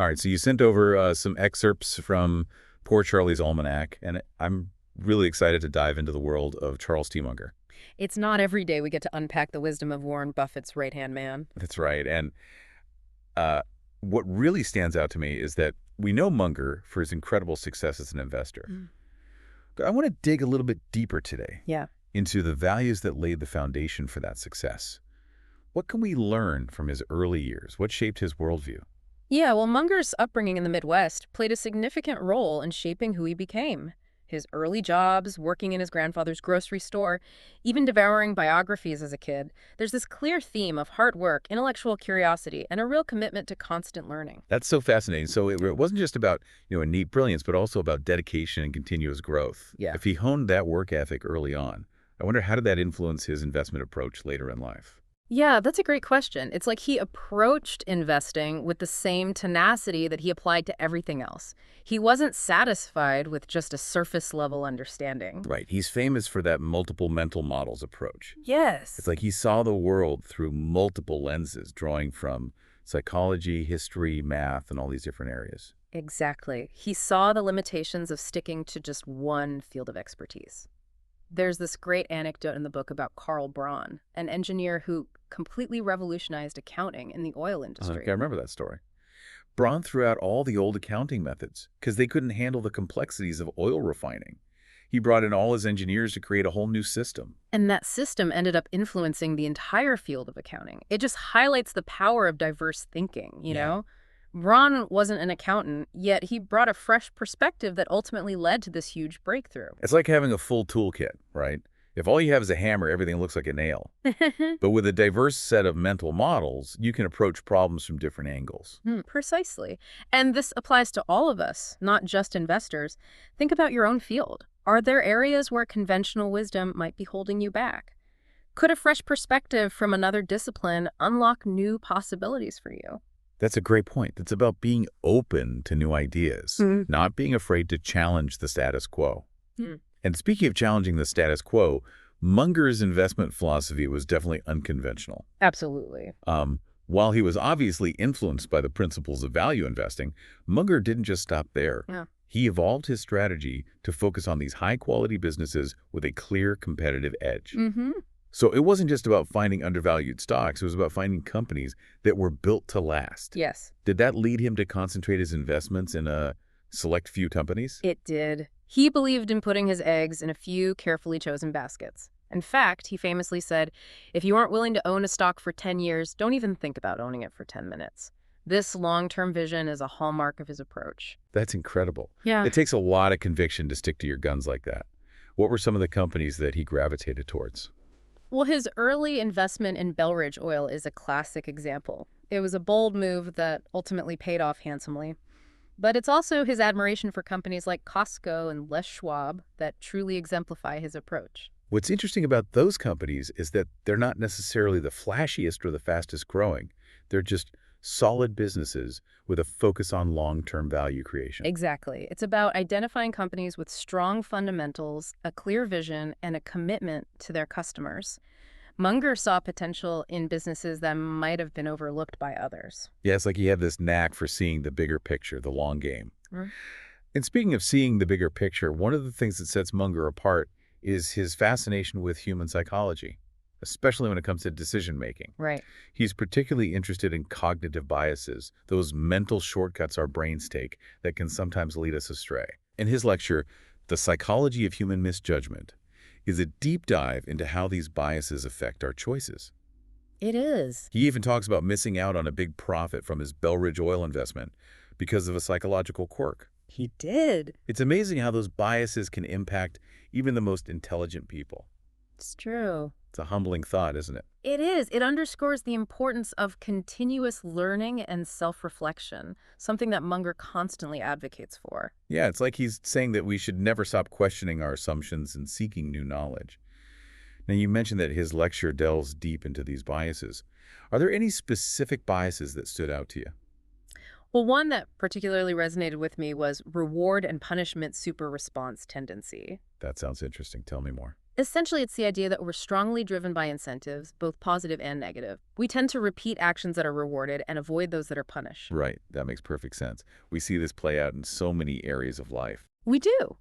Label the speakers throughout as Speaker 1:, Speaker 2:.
Speaker 1: All right, so you sent over some excerpts from Poor Charlie's Almanack, and I'm really excited to dive into the world of Charles T. Munger.
Speaker 2: It's not every day we get to unpack the wisdom of Warren Buffett's right-hand man.
Speaker 1: That's right. And uh, what really stands out to me is that we know Munger for his incredible success as an investor.
Speaker 2: Mm.
Speaker 1: But I want to dig a little bit deeper today
Speaker 2: Yeah.
Speaker 1: into the values that laid the foundation for that success. What can we learn from his early years? What shaped his worldview?
Speaker 2: Yeah, well, Munger's upbringing in the Midwest played a significant role in shaping who he became. His early jobs, working in his grandfather's grocery store, even devouring biographies as a kid, there's this clear theme of hard work, intellectual curiosity, and a real commitment to constant learning.
Speaker 1: That's so fascinating. So it wasn't just about, innate brilliance, but also about dedication and continuous growth.
Speaker 2: Yeah.
Speaker 1: If he honed that work ethic early on, I wonder how did that influence his investment approach later in life?
Speaker 2: Yeah, that's a great question. It's like he approached investing with the same tenacity that he applied to everything else. He wasn't satisfied with just a surface level understanding.
Speaker 1: Right. He's famous for that multiple mental models approach.
Speaker 2: Yes.
Speaker 1: It's like he saw the world through multiple lenses, drawing from psychology, history, math, and all these different areas.
Speaker 2: Exactly. He saw the limitations of sticking to just one field of expertise. There's this great anecdote in the book about Carl Braun, an engineer who completely revolutionized accounting in the oil industry.
Speaker 1: Okay, I remember that story. Braun threw out all the old accounting methods because they couldn't handle the complexities of oil refining. He brought in all his engineers to create a whole new system.
Speaker 2: And that system ended up influencing the entire field of accounting. It just highlights the power of diverse thinking, you know? Braun wasn't an accountant, yet he brought a fresh perspective that ultimately led to this huge breakthrough.
Speaker 1: It's like having a full toolkit, right? If all you have is a hammer, everything looks like a nail. But with a diverse set of mental models, you can approach problems from different angles.
Speaker 2: Precisely. And this applies to all of us, not just investors. Think about your own field. Are there areas where conventional wisdom might be holding you back? Could a fresh perspective from another discipline unlock new possibilities for you?
Speaker 1: That's a great point. It's about being open to new ideas, not being afraid to challenge the status quo. And speaking of challenging the status quo, Munger's investment philosophy was definitely unconventional.
Speaker 2: Absolutely.
Speaker 1: While he was obviously influenced by the principles of value investing, Munger didn't just stop there.
Speaker 2: Yeah.
Speaker 1: He evolved his strategy to focus on these high-quality businesses with a clear competitive edge. So it wasn't just about finding undervalued stocks. It was about finding companies that were built to last.
Speaker 2: Yes.
Speaker 1: Did that lead him to concentrate his investments in a select few companies?
Speaker 2: It did. He believed in putting his eggs in a few carefully chosen baskets. In fact, he famously said, if you aren't willing to own a stock for 10 years, don't even think about owning it for 10 minutes. This long-term vision is a hallmark of his approach.
Speaker 1: That's incredible.
Speaker 2: Yeah.
Speaker 1: It takes a lot of conviction to stick to your guns like that. What were some of the companies that he gravitated towards?
Speaker 2: Well, his early investment in Belridge Oil is a classic example. It was a bold move that ultimately paid off handsomely. But it's also his admiration for companies like Costco and Les Schwab that truly exemplify his approach.
Speaker 1: What's interesting about those companies is that they're not necessarily the flashiest or the fastest growing. They're just solid businesses with a focus on long-term value creation.
Speaker 2: Exactly. It's about identifying companies with strong fundamentals, a clear vision, and a commitment to their customers. Munger saw potential in businesses that might have been overlooked by others.
Speaker 1: Yeah, it's like he had this knack for seeing the bigger picture, the long game.
Speaker 2: Mm.
Speaker 1: And speaking of seeing the bigger picture, one of the things that sets Munger apart is his fascination with human psychology, especially when it comes to decision-making.
Speaker 2: Right.
Speaker 1: He's particularly interested in cognitive biases, those mental shortcuts our brains take that can sometimes lead us astray. In his lecture, The Psychology of Human Misjudgment, is a deep dive into how these biases affect our choices.
Speaker 2: It is.
Speaker 1: He even talks about missing out on a big profit from his Belridge oil investment because of a psychological quirk.
Speaker 2: He did.
Speaker 1: It's amazing how those biases can impact even the most intelligent people.
Speaker 2: It's true.
Speaker 1: It's a humbling thought, isn't it?
Speaker 2: It is. It underscores the importance of continuous learning and self-reflection, something that Munger constantly advocates for.
Speaker 1: Yeah, it's like he's saying that we should never stop questioning our assumptions and seeking new knowledge. Now, you mentioned that his lecture delves deep into these biases. Are there any specific biases that stood out to you?
Speaker 2: Well, one that particularly resonated with me was reward and punishment super response tendency.
Speaker 1: That sounds interesting. Tell me more.
Speaker 2: Essentially, it's the idea that we're strongly driven by incentives, both positive and negative. We tend to repeat actions that are rewarded and avoid those that are punished.
Speaker 1: Right, that makes perfect sense. We see this play out in so many areas of life.
Speaker 2: We do.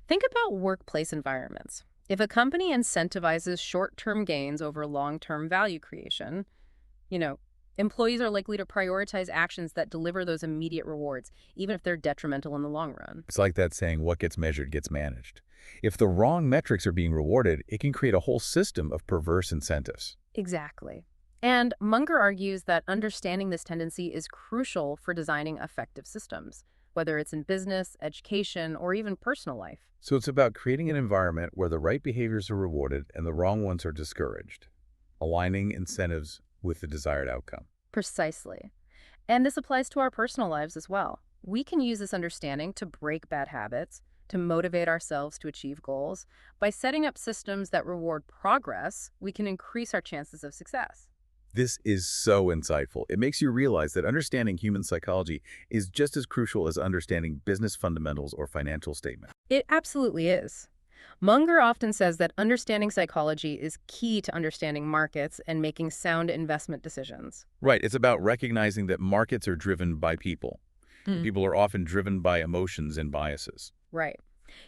Speaker 2: Think about workplace environments. If a company incentivizes short-term gains over long-term value creation, you know, employees are likely to prioritize actions that deliver those immediate rewards, even if they're detrimental in the long run.
Speaker 1: It's like that saying, what gets measured gets managed. If the wrong metrics are being rewarded, it can create a whole system of perverse incentives.
Speaker 2: Exactly. And Munger argues that understanding this tendency is crucial for designing effective systems, whether it's in business, education, or even personal life.
Speaker 1: So it's about creating an environment where the right behaviors are rewarded and the wrong ones are discouraged, aligning incentives with the desired outcome.
Speaker 2: Precisely. And this applies to our personal lives as well. We can use this understanding to break bad habits, to motivate ourselves to achieve goals. By setting up systems that reward progress, we can increase our chances of success.
Speaker 1: This is so insightful. It makes you realize that understanding human psychology is just as crucial as understanding business fundamentals or financial statements.
Speaker 2: It absolutely is. Munger often says that understanding psychology is key to understanding markets and making sound investment decisions.
Speaker 1: Right, it's about recognizing that markets are driven by people.
Speaker 2: Mm.
Speaker 1: People are often driven by emotions and biases.
Speaker 2: Right.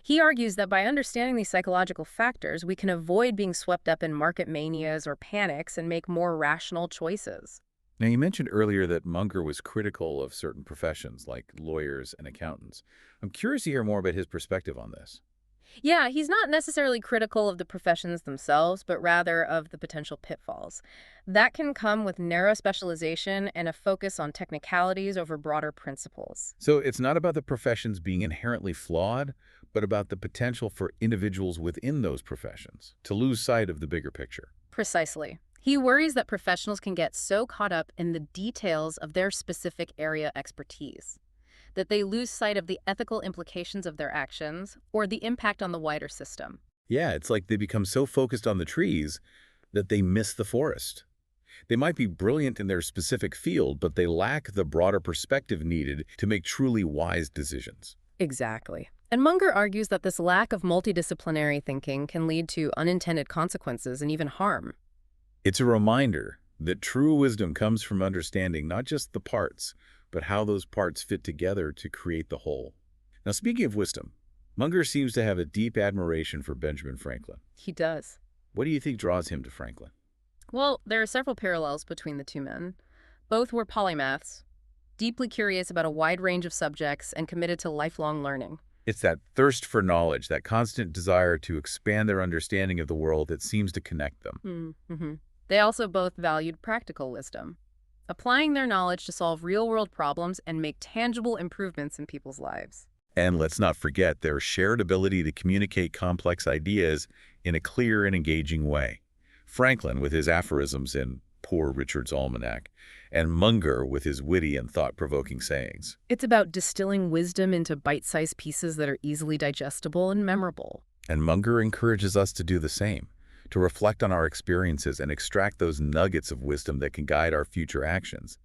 Speaker 2: He argues that by understanding these psychological factors, we can avoid being swept up in market manias or panics and make more rational choices.
Speaker 1: Now, you mentioned earlier that Munger was critical of certain professions like lawyers and accountants. I'm curious to hear more about his perspective on this.
Speaker 2: Yeah, he's not necessarily critical of the professions themselves, but rather of the potential pitfalls. That can come with narrow specialization and a focus on technicalities over broader principles.
Speaker 1: So it's not about the professions being inherently flawed, but about the potential for individuals within those professions to lose sight of the bigger picture.
Speaker 2: Precisely. He worries that professionals can get so caught up in the details of their specific area expertise that they lose sight of the ethical implications of their actions or the impact on the wider system.
Speaker 1: Yeah, it's like they become so focused on the trees that they miss the forest. They might be brilliant in their specific field, but they lack the broader perspective needed to make truly wise decisions.
Speaker 2: Exactly. And Munger argues that this lack of multidisciplinary thinking can lead to unintended consequences and even harm.
Speaker 1: It's a reminder that true wisdom comes from understanding not just the parts, but how those parts fit together to create the whole. Now, speaking of wisdom, Munger seems to have a deep admiration for Benjamin Franklin.
Speaker 2: He does.
Speaker 1: What do you think draws him to Franklin?
Speaker 2: Well, there are several parallels between the two men. Both were polymaths, deeply curious about a wide range of subjects and committed to lifelong learning.
Speaker 1: It's that thirst for knowledge, that constant desire to expand their understanding of the world that seems to connect them.
Speaker 2: Mm-hmm. They also both valued practical wisdom, applying their knowledge to solve real-world problems and make tangible improvements in people's lives.
Speaker 1: And let's not forget their shared ability to communicate complex ideas in a clear and engaging way. Franklin with his aphorisms in Poor Richard's Almanack, and Munger with his witty and thought-provoking sayings.
Speaker 2: It's about distilling wisdom into bite-sized pieces that are easily digestible and memorable.
Speaker 1: And Munger encourages us to do the same, to reflect on our experiences and extract those nuggets of wisdom that can guide our future actions.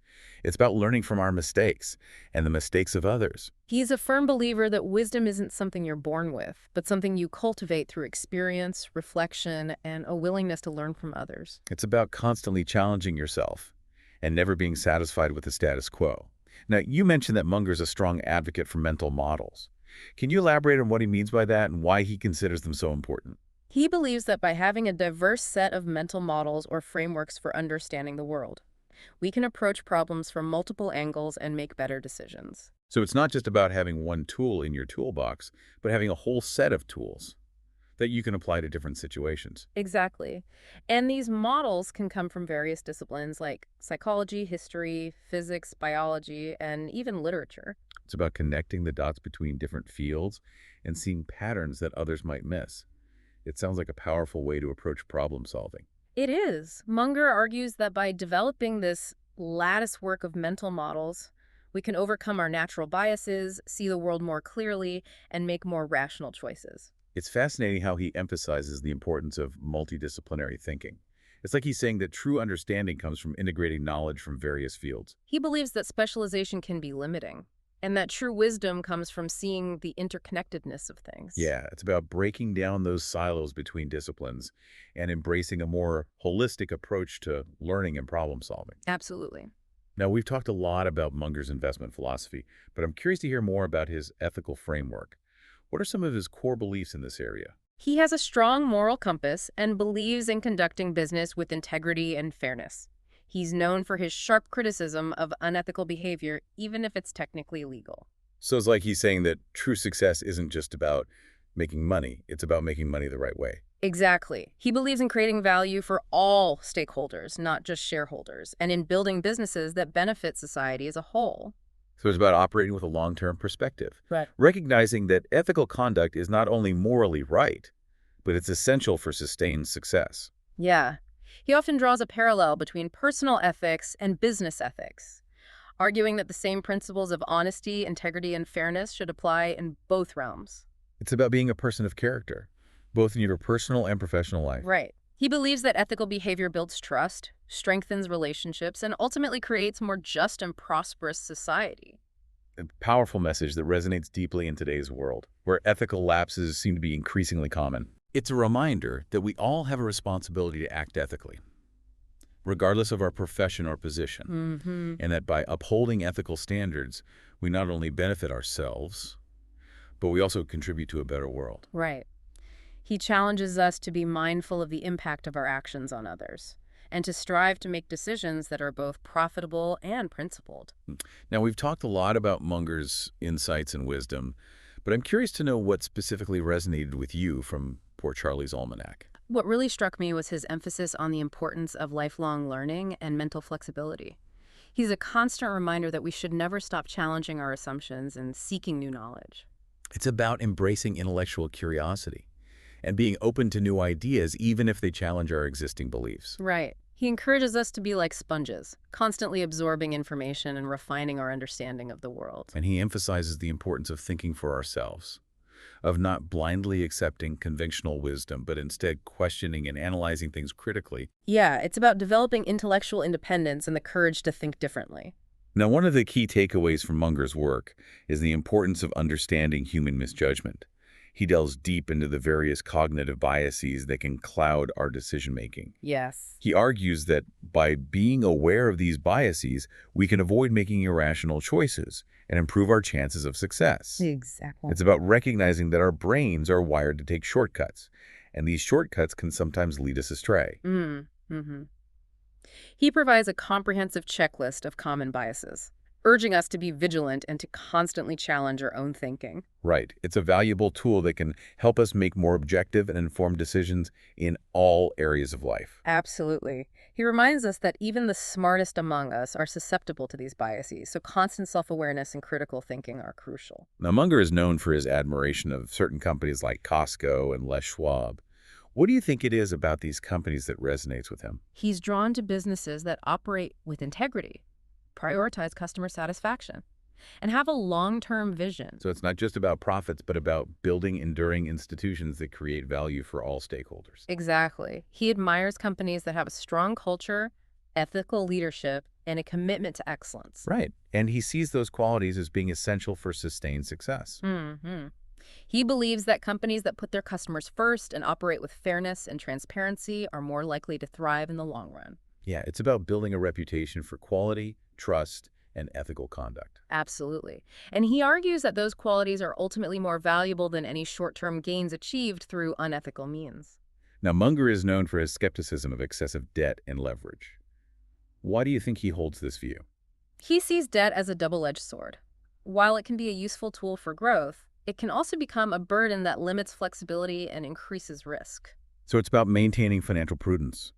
Speaker 1: It's about learning from our mistakes and the mistakes of others.
Speaker 2: He's a firm believer that wisdom isn't something you're born with, but something you cultivate through experience, reflection, and a willingness to learn from others.
Speaker 1: It's about constantly challenging yourself and never being satisfied with the status quo. Now, you mentioned that Munger's a strong advocate for mental models. Can you elaborate on what he means by that and why he considers them so important?
Speaker 2: He believes that by having a diverse set of mental models or frameworks for understanding the world, we can approach problems from multiple angles and make better decisions.
Speaker 1: So it's not just about having one tool in your toolbox, but having a whole set of tools that you can apply to different situations.
Speaker 2: Exactly. And these models can come from various disciplines like psychology, history, physics, biology, and even literature.
Speaker 1: It's about connecting the dots between different fields and seeing patterns that others might miss. It sounds like a powerful way to approach problem solving.
Speaker 2: It is. Munger argues that by developing this lattice work of mental models, we can overcome our natural biases, see the world more clearly, and make more rational choices.
Speaker 1: It's fascinating how he emphasizes the importance of multidisciplinary thinking. It's like he's saying that true understanding comes from integrating knowledge from various fields.
Speaker 2: He believes that specialization can be limiting. And that true wisdom comes from seeing the interconnectedness of things.
Speaker 1: Yeah, it's about breaking down those silos between disciplines and embracing a more holistic approach to learning and problem solving.
Speaker 2: Absolutely.
Speaker 1: Now, we've talked a lot about Munger's investment philosophy, but I'm curious to hear more about his ethical framework. What are some of his core beliefs in this area?
Speaker 2: He has a strong moral compass and believes in conducting business with integrity and fairness. He's known for his sharp criticism of unethical behavior, even if it's technically illegal.
Speaker 1: So it's like he's saying that true success isn't just about making money, it's about making money the right way.
Speaker 2: Exactly. He believes in creating value for all stakeholders, not just shareholders, and in building businesses that benefit society as a whole.
Speaker 1: So it's about operating with a long-term perspective,
Speaker 2: Right.
Speaker 1: recognizing that ethical conduct is not only morally right, but it's essential for sustained success.
Speaker 2: Yeah. He often draws a parallel between personal ethics and business ethics, arguing that the same principles of honesty, integrity, and fairness should apply in both realms.
Speaker 1: It's about being a person of character, both in your personal and professional life.
Speaker 2: Right. He believes that ethical behavior builds trust, strengthens relationships, and ultimately creates a more just and prosperous society.
Speaker 1: A powerful message that resonates deeply in today's world, where ethical lapses seem to be increasingly common. It's a reminder that we all have a responsibility to act ethically, regardless of our profession or position, and that by upholding ethical standards, we not only benefit ourselves, but we also contribute to a better world.
Speaker 2: Right. He challenges us to be mindful of the impact of our actions on others and to strive to make decisions that are both profitable and principled.
Speaker 1: Now, we've talked a lot about Munger's insights and wisdom, but I'm curious to know what specifically resonated with you from Poor Charlie's Almanack.
Speaker 2: What really struck me was his emphasis on the importance of lifelong learning and mental flexibility. He's a constant reminder that we should never stop challenging our assumptions and seeking new knowledge.
Speaker 1: It's about embracing intellectual curiosity and being open to new ideas, even if they challenge our existing beliefs.
Speaker 2: Right. He encourages us to be like sponges, constantly absorbing information and refining our understanding of the world.
Speaker 1: And he emphasizes the importance of thinking for ourselves, of not blindly accepting conventional wisdom, but instead questioning and analyzing things critically.
Speaker 2: Yeah, it's about developing intellectual independence and the courage to think differently.
Speaker 1: Now, one of the key takeaways from Munger's work is the importance of understanding human misjudgment. He delves deep into the various cognitive biases that can cloud our decision-making.
Speaker 2: Yes.
Speaker 1: He argues that by being aware of these biases, we can avoid making irrational choices and improve our chances of success.
Speaker 2: Exactly.
Speaker 1: It's about recognizing that our brains are wired to take shortcuts, and these shortcuts can sometimes lead us astray.
Speaker 2: Mm-hmm. He provides a comprehensive checklist of common biases, urging us to be vigilant and to constantly challenge our own thinking.
Speaker 1: Right. It's a valuable tool that can help us make more objective and informed decisions in all areas of life.
Speaker 2: Absolutely. He reminds us that even the smartest among us are susceptible to these biases, so constant self-awareness and critical thinking are crucial.
Speaker 1: Now, Munger is known for his admiration of certain companies like Costco and Les Schwab. What do you think it is about these companies that resonates with him?
Speaker 2: He's drawn to businesses that operate with integrity, prioritize customer satisfaction, and have a long-term vision.
Speaker 1: So it's not just about profits, but about building enduring institutions that create value for all stakeholders.
Speaker 2: Exactly. He admires companies that have a strong culture, ethical leadership, and a commitment to excellence.
Speaker 1: Right. And he sees those qualities as being essential for sustained success.
Speaker 2: He believes that companies that put their customers first and operate with fairness and transparency are more likely to thrive in the long run.
Speaker 1: Yeah, it's about building a reputation for quality, trust, and ethical conduct.
Speaker 2: Absolutely. And he argues that those qualities are ultimately more valuable than any short-term gains achieved through unethical means.
Speaker 1: Now, Munger is known for his skepticism of excessive debt and leverage. Why do you think he holds this view?
Speaker 2: He sees debt as a double-edged sword. While it can be a useful tool for growth, it can also become a burden that limits flexibility and increases risk.
Speaker 1: So it's about maintaining financial prudence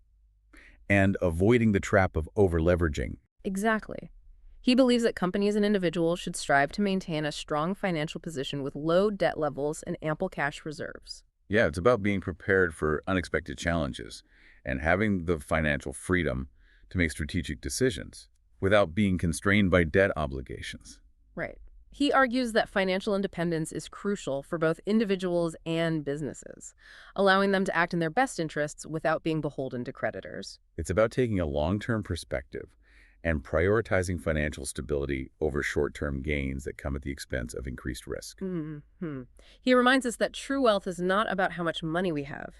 Speaker 1: and avoiding the trap of over-leveraging.
Speaker 2: Exactly. He believes that companies and individuals should strive to maintain a strong financial position with low debt levels and ample cash reserves.
Speaker 1: Yeah, it's about being prepared for unexpected challenges and having the financial freedom to make strategic decisions without being constrained by debt obligations.
Speaker 2: Right. He argues that financial independence is crucial for both individuals and businesses, allowing them to act in their best interests without being beholden to creditors.
Speaker 1: It's about taking a long-term perspective and prioritizing financial stability over short-term gains that come at the expense of increased risk.
Speaker 2: Hmm. He reminds us that true wealth is not about how much money we have,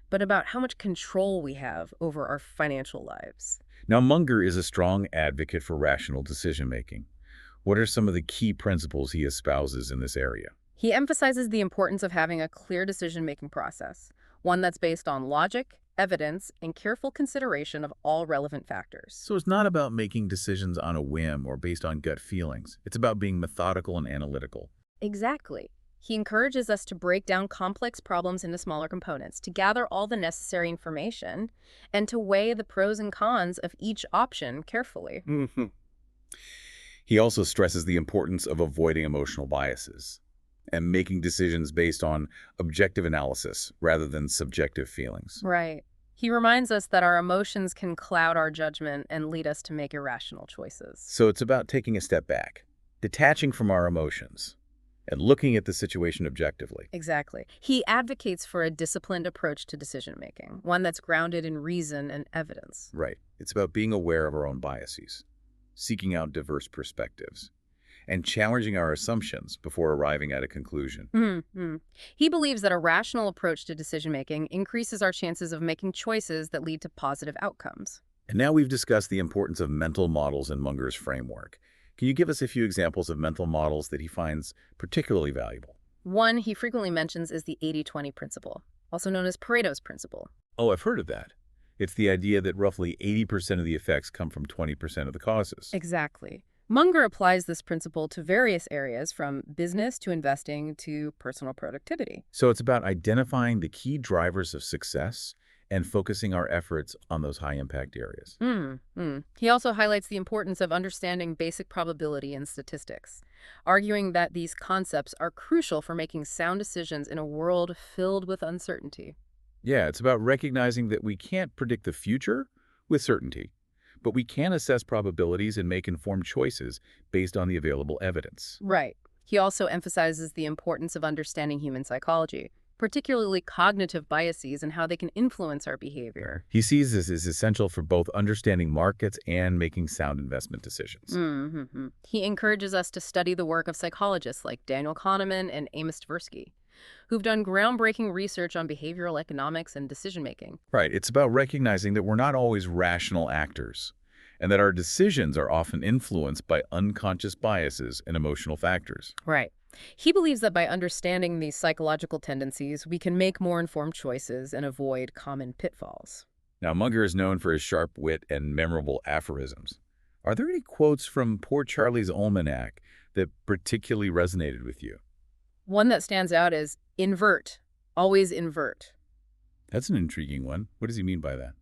Speaker 2: but about how much control we have over our financial lives.
Speaker 1: Now, Munger is a strong advocate for rational decision-making. What are some of the key principles he espouses in this area?
Speaker 2: He emphasizes the importance of having a clear decision-making process, one that's based on logic, evidence, and careful consideration of all relevant factors.
Speaker 1: So it's not about making decisions on a whim or based on gut feelings. It's about being methodical and analytical.
Speaker 2: Exactly. He encourages us to break down complex problems into smaller components, to gather all the necessary information, and to weigh the pros and cons of each option carefully.
Speaker 1: Mhm. He also stresses the importance of avoiding emotional biases and making decisions based on objective analysis rather than subjective feelings.
Speaker 2: Right. He reminds us that our emotions can cloud our judgment and lead us to make irrational choices.
Speaker 1: So it's about taking a step back, detaching from our emotions, and looking at the situation objectively.
Speaker 2: Exactly. He advocates for a disciplined approach to decision-making, one that's grounded in reason and evidence.
Speaker 1: Right. It's about being aware of our own biases, seeking out diverse perspectives, and challenging our assumptions before arriving at a conclusion.
Speaker 2: Mm-hmm. He believes that a rational approach to decision-making increases our chances of making choices that lead to positive outcomes.
Speaker 1: And now we've discussed the importance of mental models in Munger's framework. Can you give us a few examples of mental models that he finds particularly valuable?
Speaker 2: One he frequently mentions is the 80-20 principle, also known as Pareto's principle.
Speaker 1: Oh, I've heard of that. It's the idea that roughly 80% of the effects come from 20% of the causes.
Speaker 2: Exactly. Munger applies this principle to various areas, from business to investing to personal productivity.
Speaker 1: So it's about identifying the key drivers of success and focusing our efforts on those high-impact areas.
Speaker 2: He also highlights the importance of understanding basic probability and statistics, arguing that these concepts are crucial for making sound decisions in a world filled with uncertainty.
Speaker 1: Yeah, it's about recognizing that we can't predict the future with certainty, but we can assess probabilities and make informed choices based on the available evidence.
Speaker 2: Right. He also emphasizes the importance of understanding human psychology, particularly cognitive biases and how they can influence our behavior.
Speaker 1: He sees this as essential for both understanding markets and making sound investment decisions.
Speaker 2: He encourages us to study the work of psychologists like Daniel Kahneman and Amos Tversky, who've done groundbreaking research on behavioral economics and decision-making.
Speaker 1: Right, it's about recognizing that we're not always rational actors, and that our decisions are often influenced by unconscious biases and emotional factors.
Speaker 2: Right. He believes that by understanding these psychological tendencies, we can make more informed choices and avoid common pitfalls.
Speaker 1: Now, Munger is known for his sharp wit and memorable aphorisms. Are there any quotes from Poor Charlie's Almanack that particularly resonated with you?
Speaker 2: One that stands out is invert, always invert.
Speaker 1: That's an intriguing one. What does he mean by that?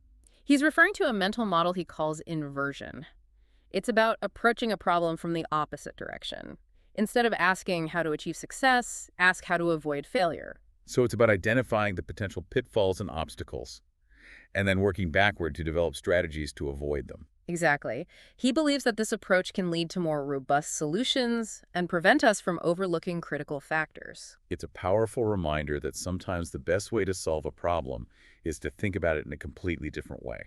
Speaker 2: He's referring to a mental model he calls inversion. It's about approaching a problem from the opposite direction. Instead of asking how to achieve success, ask how to avoid failure.
Speaker 1: So it's about identifying the potential pitfalls and obstacles, and then working backward to develop strategies to avoid them.
Speaker 2: Exactly. He believes that this approach can lead to more robust solutions and prevent us from overlooking critical factors.
Speaker 1: It's a powerful reminder that sometimes the best way to solve a problem is to think about it in a completely different way.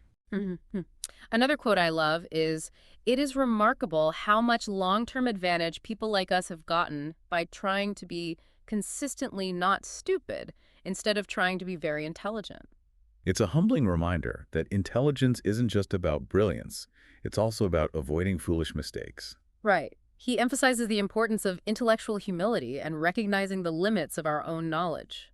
Speaker 2: Another quote I love is, "It is remarkable how much long-term advantage people like us have gotten by trying to be consistently not stupid instead of trying to be very intelligent."
Speaker 1: It's a humbling reminder that intelligence isn't just about brilliance. It's also about avoiding foolish mistakes.
Speaker 2: Right. He emphasizes the importance of intellectual humility and recognizing the limits of our own knowledge.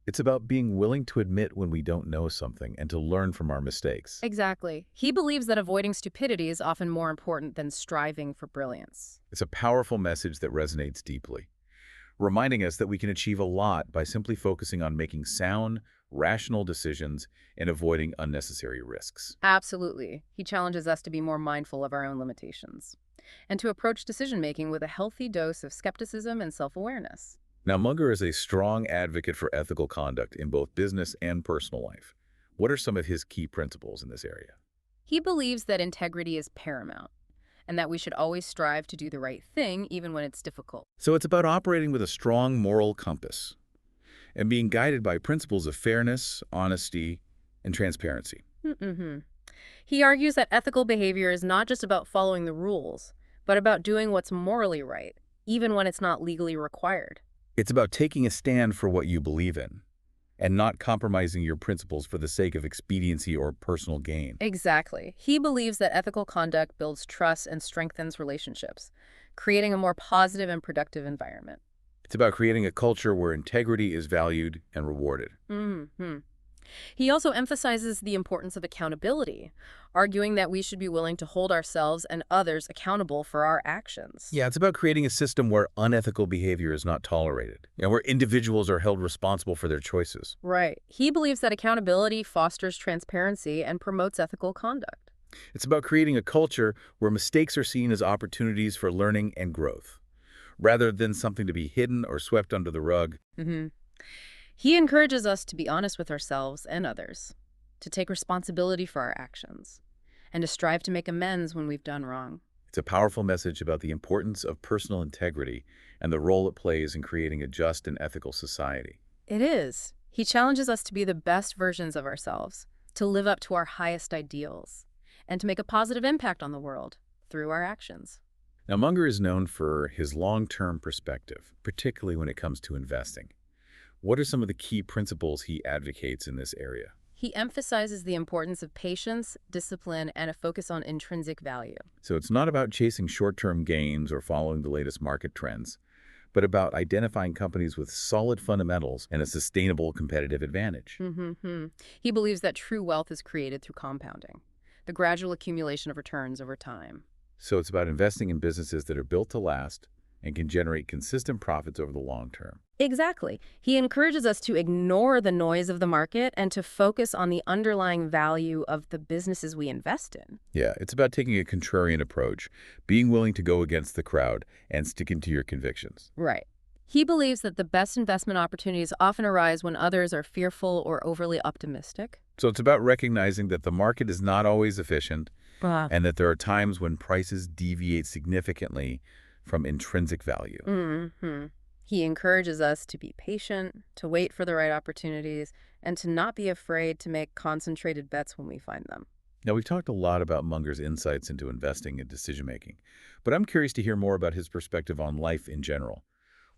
Speaker 1: It's about being willing to admit when we don't know something and to learn from our mistakes.
Speaker 2: Exactly. He believes that avoiding stupidity is often more important than striving for brilliance.
Speaker 1: It's a powerful message that resonates deeply, reminding us that we can achieve a lot by simply focusing on making sound, rational decisions and avoiding unnecessary risks.
Speaker 2: Absolutely. He challenges us to be more mindful of our own limitations and to approach decision-making with a healthy dose of skepticism and self-awareness.
Speaker 1: Now, Munger is a strong advocate for ethical conduct in both business and personal life. What are some of his key principles in this area?
Speaker 2: He believes that integrity is paramount and that we should always strive to do the right thing even when it's difficult.
Speaker 1: So it's about operating with a strong moral compass and being guided by principles of fairness, honesty, and transparency.
Speaker 2: He argues that ethical behavior is not just about following the rules, but about doing what's morally right, even when it's not legally required.
Speaker 1: It's about taking a stand for what you believe in and not compromising your principles for the sake of expediency or personal gain.
Speaker 2: Exactly. He believes that ethical conduct builds trust and strengthens relationships, creating a more positive and productive environment.
Speaker 1: It's about creating a culture where integrity is valued and rewarded.
Speaker 2: hmm He also emphasizes the importance of accountability, arguing that we should be willing to hold ourselves and others accountable for our actions.
Speaker 1: Yeah, it's about creating a system where unethical behavior is not tolerated, where individuals are held responsible for their choices.
Speaker 2: Right. He believes that accountability fosters transparency and promotes ethical conduct.
Speaker 1: It's about creating a culture where mistakes are seen as opportunities for learning and growth, rather than something to be hidden or swept under the rug.
Speaker 2: hmm He encourages us to be honest with ourselves and others, to take responsibility for our actions, and to strive to make amends when we've done wrong.
Speaker 1: It's a powerful message about the importance of personal integrity and the role it plays in creating a just and ethical society.
Speaker 2: It is. He challenges us to be the best versions of ourselves, to live up to our highest ideals, and to make a positive impact on the world through our actions.
Speaker 1: Now, Munger is known for his long-term perspective, particularly when it comes to investing. What are some of the key principles he advocates in this area?
Speaker 2: He emphasizes the importance of patience, discipline, and a focus on intrinsic value.
Speaker 1: So it's not about chasing short-term gains or following the latest market trends, but about identifying companies with solid fundamentals and a sustainable competitive advantage.
Speaker 2: He believes that true wealth is created through compounding, the gradual accumulation of returns over time.
Speaker 1: So it's about investing in businesses that are built to last and can generate consistent profits over the long term.
Speaker 2: Exactly. He encourages us to ignore the noise of the market and to focus on the underlying value of the businesses we invest in.
Speaker 1: Yeah, it's about taking a contrarian approach, being willing to go against the crowd, and sticking to your convictions.
Speaker 2: Right. He believes that the best investment opportunities often arise when others are fearful or overly optimistic.
Speaker 1: So it's about recognizing that the market is not always efficient
Speaker 2: Ah.
Speaker 1: and that there are times when prices deviate significantly from intrinsic value.
Speaker 2: He encourages us to be patient, to wait for the right opportunities, and to not be afraid to make concentrated bets when we find them.
Speaker 1: Now, we've talked a lot about Munger's insights into investing and decision-making, but I'm curious to hear more about his perspective on life in general.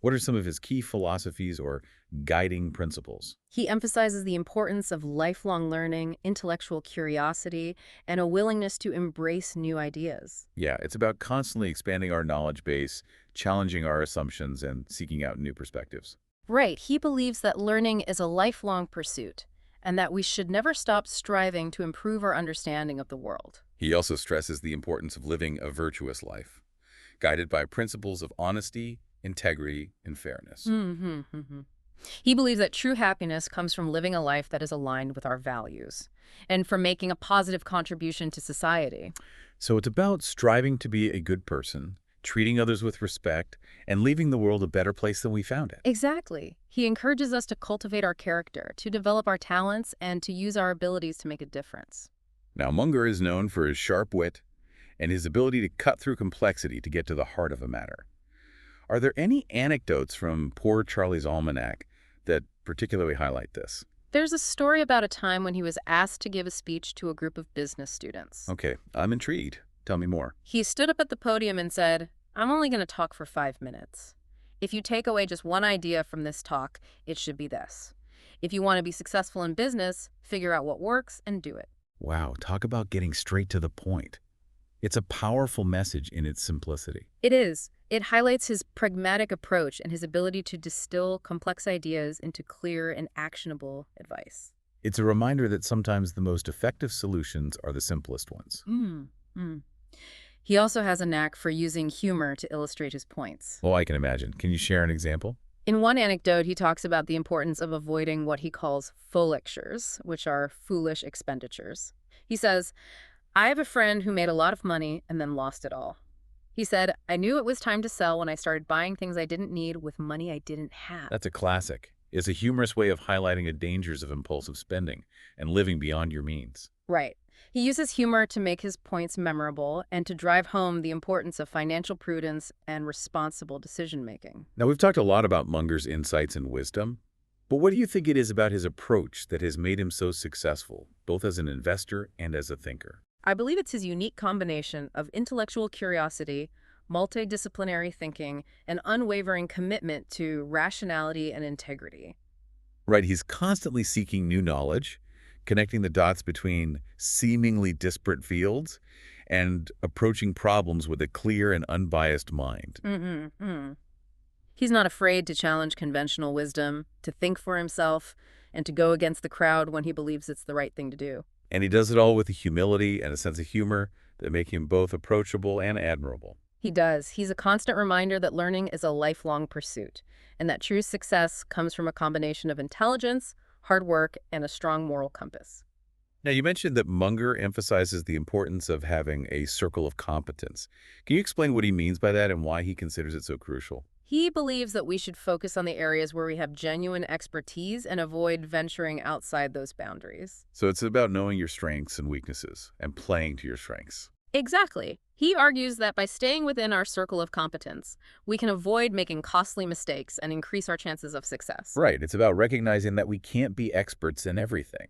Speaker 1: What are some of his key philosophies or guiding principles?
Speaker 2: He emphasizes the importance of lifelong learning, intellectual curiosity, and a willingness to embrace new ideas.
Speaker 1: Yeah, it's about constantly expanding our knowledge base, challenging our assumptions, and seeking out new perspectives.
Speaker 2: Right, he believes that learning is a lifelong pursuit, and that we should never stop striving to improve our understanding of the world.
Speaker 1: He also stresses the importance of living a virtuous life, guided by principles of honesty, integrity, and fairness.
Speaker 2: He believes that true happiness comes from living a life that is aligned with our values, and from making a positive contribution to society.
Speaker 1: So it's about striving to be a good person, treating others with respect, and leaving the world a better place than we found it.
Speaker 2: Exactly. He encourages us to cultivate our character, to develop our talents, and to use our abilities to make a difference.
Speaker 1: Now, Munger is known for his sharp wit and his ability to cut through complexity to get to the heart of a matter. Are there any anecdotes from Poor Charlie's Almanack that particularly highlight this?
Speaker 2: There's a story about a time when he was asked to give a speech to a group of business students.
Speaker 1: Okay, I'm intrigued. Tell me more.
Speaker 2: He stood up at the podium and said, "I'm only going to talk for 5 minutes. If you take away just one idea from this talk, it should be this. If you want to be successful in business, figure out what works and do it."
Speaker 1: Wow, talk about getting straight to the point. It's a powerful message in its simplicity.
Speaker 2: It is. It highlights his pragmatic approach and his ability to distill complex ideas into clear and actionable advice.
Speaker 1: It's a reminder that sometimes the most effective solutions are the simplest ones.
Speaker 2: He also has a knack for using humor to illustrate his points.
Speaker 1: Well, I can imagine. Can you share an example?
Speaker 2: In one anecdote, he talks about the importance of avoiding what he calls folictures, which are foolish expenditures. He says, "I have a friend who made a lot of money and then lost it all. He said, I knew it was time to sell when I started buying things I didn't need with money I didn't have."
Speaker 1: That's a classic. It's a humorous way of highlighting the dangers of impulsive spending and living beyond your means.
Speaker 2: Right. He uses humor to make his points memorable and to drive home the importance of financial prudence and responsible decision-making.
Speaker 1: Now, we've talked a lot about Munger's insights and wisdom, But what do you think it is about his approach that has made him so successful, both as an investor and as a thinker?
Speaker 2: I believe it's his unique combination of intellectual curiosity, multidisciplinary thinking, and unwavering commitment to rationality and integrity.
Speaker 1: Right, he's constantly seeking new knowledge, connecting the dots between seemingly disparate fields, and approaching problems with a clear and unbiased mind.
Speaker 2: Mm-hmm. He's not afraid to challenge conventional wisdom, to think for himself, and to go against the crowd when he believes it's the right thing to do.
Speaker 1: And he does it all with a humility and a sense of humor that make him both approachable and admirable.
Speaker 2: He does. He's a constant reminder that learning is a lifelong pursuit, and that true success comes from a combination of intelligence, hard work, and a strong moral compass.
Speaker 1: Now, you mentioned that Munger emphasizes the importance of having a circle of competence. Can you explain what he means by that and why he considers it so crucial?
Speaker 2: He believes that we should focus on the areas where we have genuine expertise and avoid venturing outside those boundaries.
Speaker 1: So it's about knowing your strengths and weaknesses and playing to your strengths.
Speaker 2: Exactly. He argues that by staying within our circle of competence, we can avoid making costly mistakes and increase our chances of success.
Speaker 1: Right. It's about recognizing that we can't be experts in everything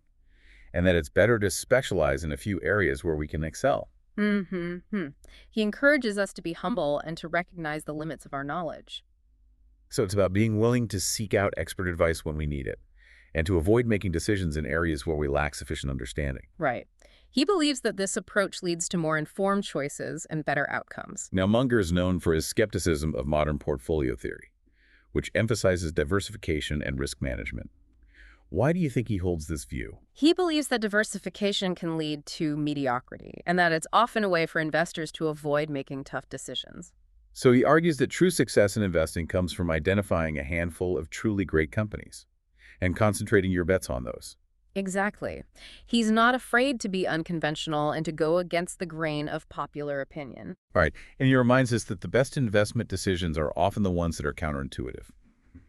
Speaker 1: and that it's better to specialize in a few areas where we can excel.
Speaker 2: Mm-hmm. He encourages us to be humble and to recognize the limits of our knowledge.
Speaker 1: So it's about being willing to seek out expert advice when we need it and to avoid making decisions in areas where we lack sufficient understanding.
Speaker 2: Right. He believes that this approach leads to more informed choices and better outcomes.
Speaker 1: Now, Munger is known for his skepticism of modern portfolio theory, which emphasizes diversification and risk management. Why do you think he holds this view?
Speaker 2: He believes that diversification can lead to mediocrity and that it's often a way for investors to avoid making tough decisions.
Speaker 1: So he argues that true success in investing comes from identifying a handful of truly great companies and concentrating your bets on those.
Speaker 2: Exactly. He's not afraid to be unconventional and to go against the grain of popular opinion.
Speaker 1: All right, and he reminds us that the best investment decisions are often the ones that are counterintuitive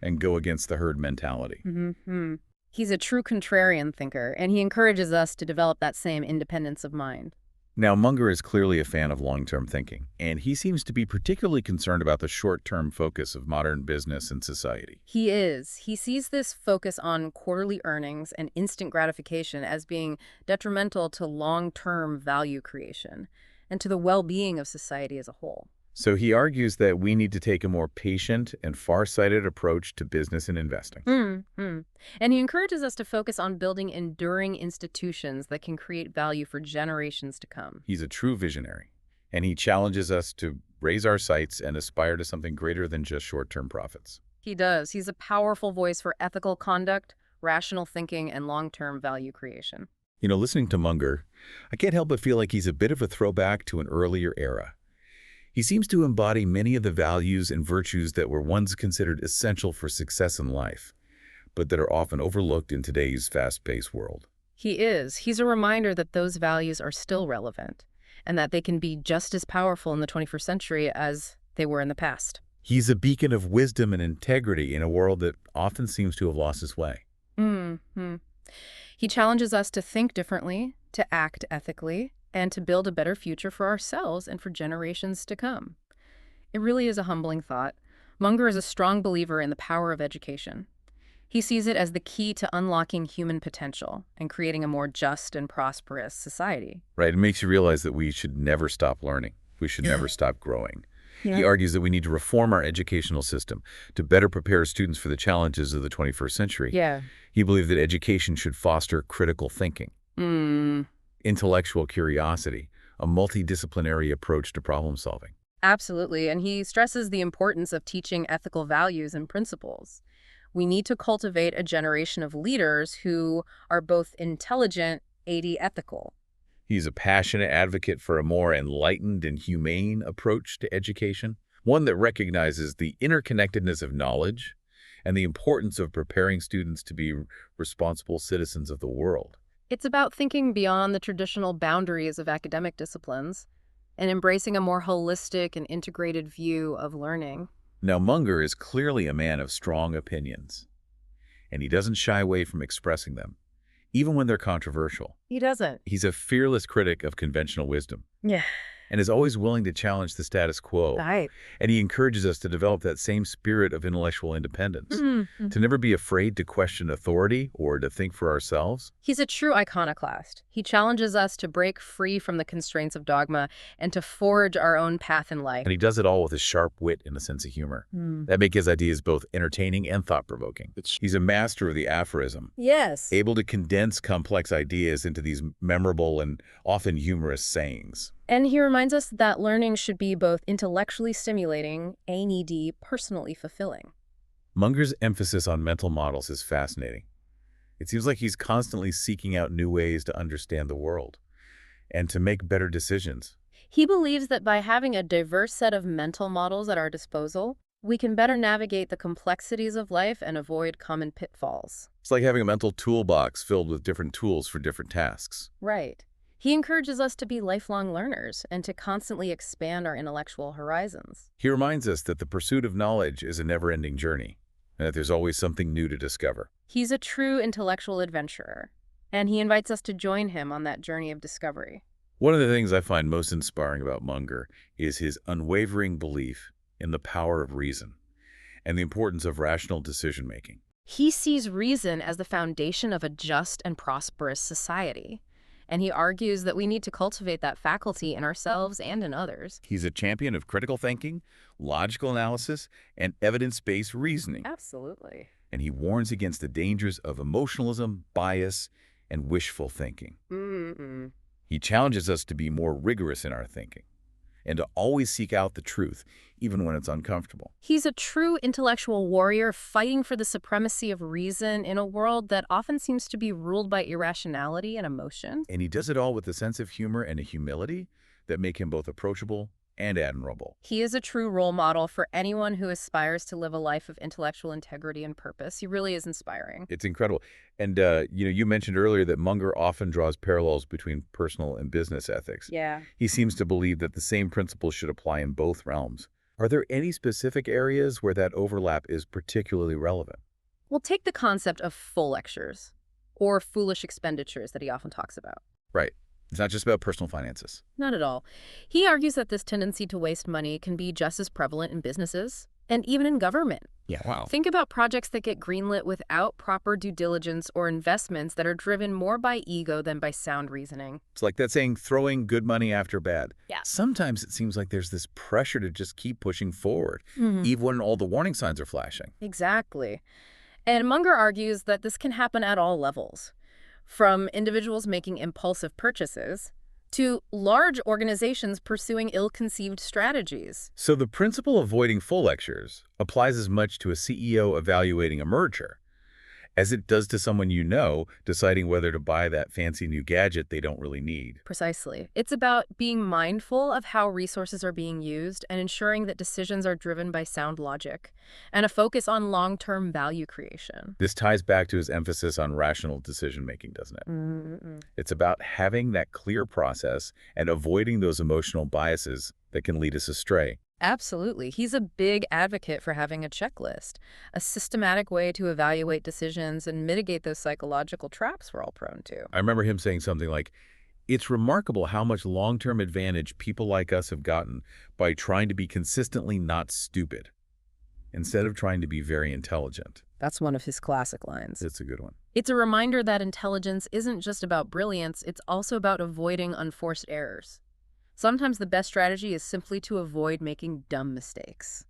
Speaker 1: and go against the herd mentality.
Speaker 2: Mm-hmm. He's a true contrarian thinker, and he encourages us to develop that same independence of mind.
Speaker 1: Now, Munger is clearly a fan of long-term thinking, and he seems to be particularly concerned about the short-term focus of modern business and society.
Speaker 2: He is. He sees this focus on quarterly earnings and instant gratification as being detrimental to long-term value creation and to the well-being of society as a whole.
Speaker 1: So he argues that we need to take a more patient and far-sighted approach to business and investing.
Speaker 2: Mm-hmm. And he encourages us to focus on building enduring institutions that can create value for generations to come.
Speaker 1: He's a true visionary, and he challenges us to raise our sights and aspire to something greater than just short-term profits.
Speaker 2: He does. He's a powerful voice for ethical conduct, rational thinking, and long-term value creation.
Speaker 1: You know, listening to Munger, I can't help but feel like he's a bit of a throwback to an earlier era. He seems to embody many of the values and virtues that were once considered essential for success in life, but that are often overlooked in today's fast-paced world.
Speaker 2: He is. He's a reminder that those values are still relevant and that they can be just as powerful in the 21st century as they were in the past.
Speaker 1: He's a beacon of wisdom and integrity in a world that often seems to have lost its way.
Speaker 2: Mm-hmm. He challenges us to think differently, to act ethically, and to build a better future for ourselves and for generations to come. It really is a humbling thought. Munger is a strong believer in the power of education. He sees it as the key to unlocking human potential and creating a more just and prosperous society.
Speaker 1: Right, it makes you realize that we should never stop learning. We should never stop growing. He argues that we need to reform our educational system to better prepare students for the challenges of the 21st century.
Speaker 2: Yeah.
Speaker 1: He believed that education should foster critical thinking, intellectual curiosity, a multidisciplinary approach to problem solving.
Speaker 2: Absolutely, and he stresses the importance of teaching ethical values and principles. We need to cultivate a generation of leaders who are both intelligent and ethical.
Speaker 1: He's a passionate advocate for a more enlightened and humane approach to education, one that recognizes the interconnectedness of knowledge and the importance of preparing students to be responsible citizens of the world.
Speaker 2: It's about thinking beyond the traditional boundaries of academic disciplines and embracing a more holistic and integrated view of learning.
Speaker 1: Now, Munger is clearly a man of strong opinions, and he doesn't shy away from expressing them, even when they're controversial.
Speaker 2: He doesn't.
Speaker 1: He's a fearless critic of conventional wisdom.
Speaker 2: Yeah.
Speaker 1: and is always willing to challenge the status quo.
Speaker 2: Right.
Speaker 1: And he encourages us to develop that same spirit of intellectual independence,
Speaker 2: Mm-hmm.
Speaker 1: to never be afraid to question authority or to think for ourselves.
Speaker 2: He's a true iconoclast. He challenges us to break free from the constraints of dogma and to forge our own path in life.
Speaker 1: And he does it all with a sharp wit and a sense of humor that make his ideas both entertaining and thought-provoking. He's a master of the aphorism,
Speaker 2: Yes.
Speaker 1: able to condense complex ideas into these memorable and often humorous sayings.
Speaker 2: And he reminds us that learning should be both intellectually stimulating and personally fulfilling.
Speaker 1: Munger's emphasis on mental models is fascinating. It seems like he's constantly seeking out new ways to understand the world and to make better decisions.
Speaker 2: He believes that by having a diverse set of mental models at our disposal, we can better navigate the complexities of life and avoid common pitfalls.
Speaker 1: It's like having a mental toolbox filled with different tools for different tasks.
Speaker 2: Right. He encourages us to be lifelong learners and to constantly expand our intellectual horizons.
Speaker 1: He reminds us that the pursuit of knowledge is a never-ending journey, and that there's always something new to discover.
Speaker 2: He's a true intellectual adventurer, and he invites us to join him on that journey of discovery.
Speaker 1: One of the things I find most inspiring about Munger is his unwavering belief in the power of reason and the importance of rational decision-making.
Speaker 2: He sees reason as the foundation of a just and prosperous society, and he argues that we need to cultivate that faculty in ourselves and in others.
Speaker 1: He's a champion of critical thinking, logical analysis, and evidence-based reasoning.
Speaker 2: Absolutely.
Speaker 1: And he warns against the dangers of emotionalism, bias, and wishful thinking. He challenges us to be more rigorous in our thinking and to always seek out the truth, even when it's uncomfortable.
Speaker 2: He's a true intellectual warrior fighting for the supremacy of reason in a world that often seems to be ruled by irrationality and emotion.
Speaker 1: And he does it all with a sense of humor and a humility that make him both approachable and admirable.
Speaker 2: He is a true role model for anyone who aspires to live a life of intellectual integrity and purpose. He really is inspiring.
Speaker 1: It's incredible. And, you mentioned earlier that Munger often draws parallels between personal and business ethics.
Speaker 2: Yeah.
Speaker 1: He seems to believe that the same principles should apply in both realms. Are there any specific areas where that overlap is particularly relevant?
Speaker 2: Well, take the concept of full lectures or foolish expenditures that he often talks about.
Speaker 1: Right. It's not just about personal finances.
Speaker 2: Not at all. He argues that this tendency to waste money can be just as prevalent in businesses and even in government.
Speaker 1: Yeah, wow.
Speaker 2: Think about projects that get greenlit without proper due diligence or investments that are driven more by ego than by sound reasoning.
Speaker 1: It's like that saying, throwing good money after bad.
Speaker 2: Yeah.
Speaker 1: Sometimes it seems like there's this pressure to just keep pushing forward, even when all the warning signs are flashing.
Speaker 2: Exactly. And Munger argues that this can happen at all levels, from individuals making impulsive purchases to large organizations pursuing ill-conceived strategies.
Speaker 1: So the principle of avoiding full lectures applies as much to a CEO evaluating a merger as it does to someone deciding whether to buy that fancy new gadget they don't really need.
Speaker 2: Precisely. It's about being mindful of how resources are being used and ensuring that decisions are driven by sound logic and a focus on long-term value creation.
Speaker 1: This ties back to his emphasis on rational decision-making, doesn't it? It's about having that clear process and avoiding those emotional biases that can lead us astray.
Speaker 2: Absolutely. He's a big advocate for having a checklist, a systematic way to evaluate decisions and mitigate those psychological traps we're all prone to.
Speaker 1: I remember him saying something like, "It's remarkable how much long-term advantage people like us have gotten by trying to be consistently not stupid, instead of trying to be very intelligent."
Speaker 2: That's one of his classic lines.
Speaker 1: It's a good one.
Speaker 2: It's a reminder that intelligence isn't just about brilliance, it's also about avoiding unforced errors. Sometimes the best strategy is simply to avoid making dumb mistakes.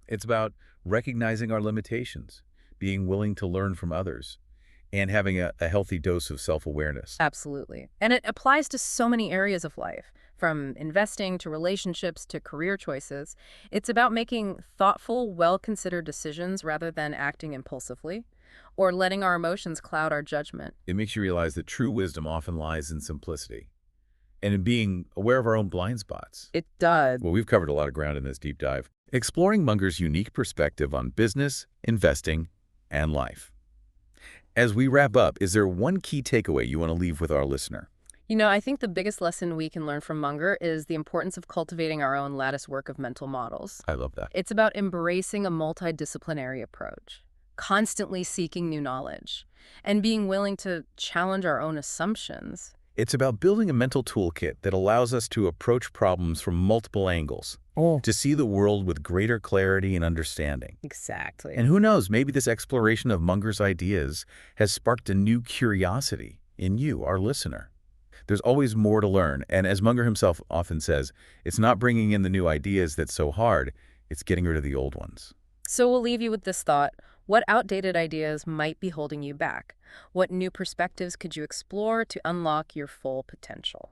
Speaker 1: It's about recognizing our limitations, being willing to learn from others, and having a healthy dose of self-awareness.
Speaker 2: Absolutely. And it applies to so many areas of life, from investing to relationships to career choices. It's about making thoughtful, well-considered decisions rather than acting impulsively or letting our emotions cloud our judgment.
Speaker 1: It makes you realize that true wisdom often lies in simplicity and in being aware of our own blind spots.
Speaker 2: It does.
Speaker 1: Well, we've covered a lot of ground in this deep dive, exploring Munger's unique perspective on business, investing, and life. As we wrap up, is there one key takeaway you want to leave with our listener?
Speaker 2: I think the biggest lesson we can learn from Munger is the importance of cultivating our own lattice work of mental models.
Speaker 1: I love that.
Speaker 2: It's about embracing a multidisciplinary approach, constantly seeking new knowledge, and being willing to challenge our own assumptions.
Speaker 1: It's about building a mental toolkit that allows us to approach problems from multiple angles,
Speaker 2: Oh,
Speaker 1: to see the world with greater clarity and understanding.
Speaker 2: exactly.
Speaker 1: And who knows, maybe this exploration of Munger's ideas has sparked a new curiosity in you, our listener. There's always more to learn, and as Munger himself often says, it's not bringing in the new ideas that's so hard, it's getting rid of the old ones.
Speaker 2: So we'll leave you with this thought. What outdated ideas might be holding you back? What new perspectives could you explore to unlock your full potential?